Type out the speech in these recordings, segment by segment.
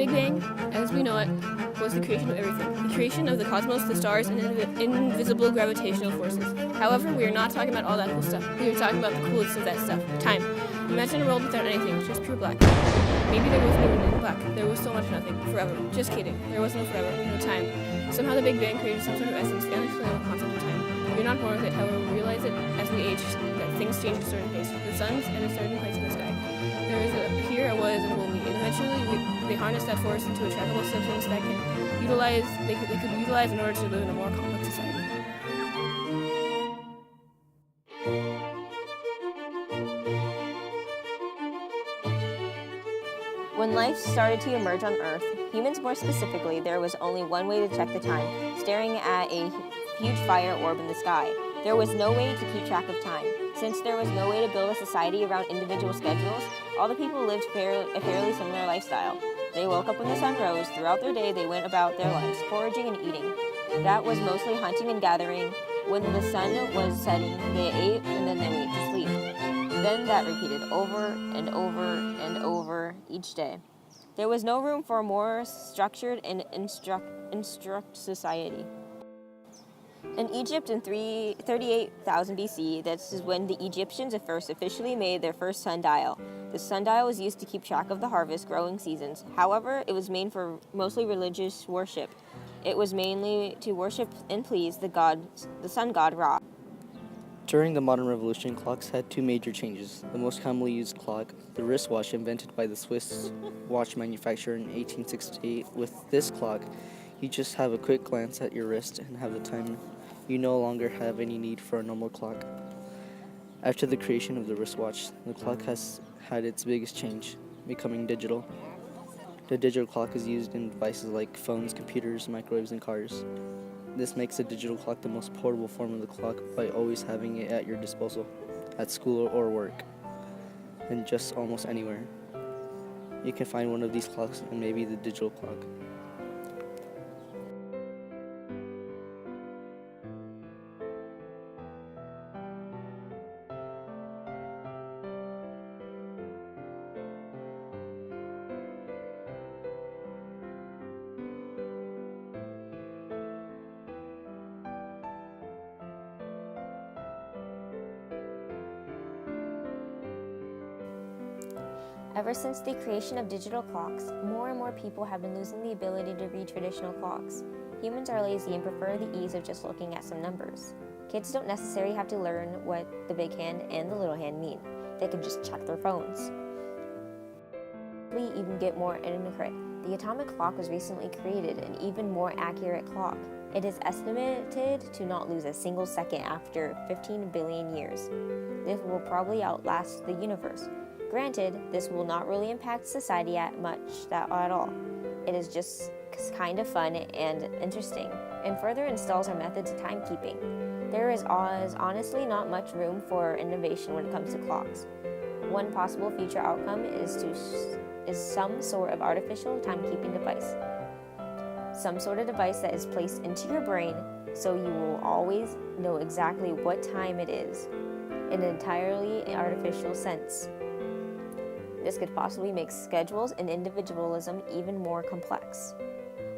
Big Bang, as we know it, was the creation of everything. The creation of the cosmos, the stars, and invisible gravitational forces. However, we are not talking about all that cool stuff. We are talking about the coolest of that stuff, time. Imagine a world without anything, just pure black. Maybe there was no black. There was so much nothing, forever. Just kidding. There was no forever, no time. Somehow the Big Bang created some sort of essence, the unexplainable concept of time. We're not born with it, however, we realize it as we age, that things change at a certain pace. The sun's at a certain place in the sky. There is a here, a was, and will be. And eventually, they harness that force into a trackable substance that they could utilize in order to live in a more complex society. When life started to emerge on Earth, humans more specifically, there was only one way to check the time, staring at a huge fire orb in the sky. There was no way to keep track of time. Since there was no way to build a society around individual schedules, all the people lived a fairly similar lifestyle. They woke up when the sun rose. Throughout their day, they went about their lives, foraging and eating. That was mostly hunting and gathering. When the sun was setting, they ate and then they went to sleep. Then that repeated over and over and over each day. There was no room for a more structured and instruct society. In Egypt in 38,000 BC, this is when the Egyptians first officially made their first sundial. The sundial was used to keep track of the harvest, growing seasons. However, it was made for mostly religious worship. It was mainly to worship and please the sun god Ra. During the modern revolution, clocks had two major changes. The most commonly used clock, the wristwatch invented by the Swiss watch manufacturer in 1868. With this clock, you just have a quick glance at your wrist and have the time. You no longer have any need for a normal clock. After the creation of the wristwatch, the clock has had its biggest change, becoming digital. The digital clock is used in devices like phones, computers, microwaves, and cars. This makes a digital clock the most portable form of the clock by always having it at your disposal, at school or work, and just almost anywhere. You can find one of these clocks and maybe the digital clock. Ever since the creation of digital clocks, more and more people have been losing the ability to read traditional clocks. Humans are lazy and prefer the ease of just looking at some numbers. Kids don't necessarily have to learn what the big hand and the little hand mean. They can just check their phones. We even get more inaccurate. The atomic clock was recently created, an even more accurate clock. It is estimated to not lose a single second after 15 billion years. This will probably outlast the universe. Granted, this will not really impact society at all. It is just kind of fun and interesting, and further installs our methods of timekeeping. There is honestly not much room for innovation when it comes to clocks. One possible future outcome is some sort of artificial timekeeping device. Some sort of device that is placed into your brain so you will always know exactly what time it is, in an entirely artificial sense. This could possibly make schedules and individualism even more complex.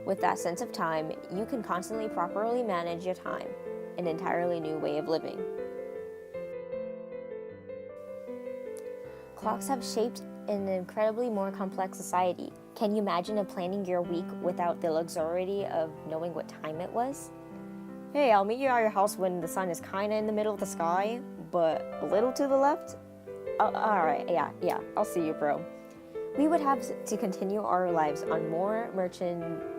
With that sense of time, you can constantly properly manage your time, an entirely new way of living. Clocks have shaped an incredibly more complex society. Can you imagine planning your week without the luxury of knowing what time it was? Hey, I'll meet you at your house when the sun is kinda in the middle of the sky, but a little to the left? Alright, yeah, I'll see you, bro. We would have to continue our lives on more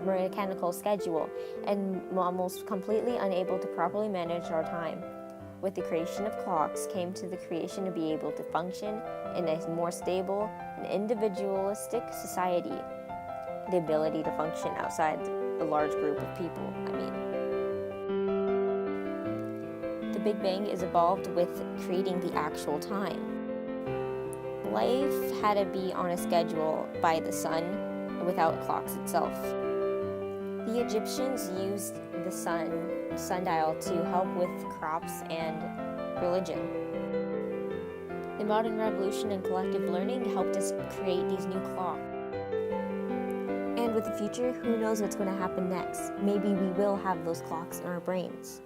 mechanical schedule and almost completely unable to properly manage our time. With the creation of clocks came to the creation to be able to function in a more stable and individualistic society. The ability to function outside a large group of people, The Big Bang is evolved with creating the actual time. Life had to be on a schedule by the sun without clocks itself. The Egyptians used the sundial to help with crops and religion. The modern revolution and collective learning helped us create these new clocks. with the future, who knows what's going to happen next? Maybe we will have those clocks in our brains.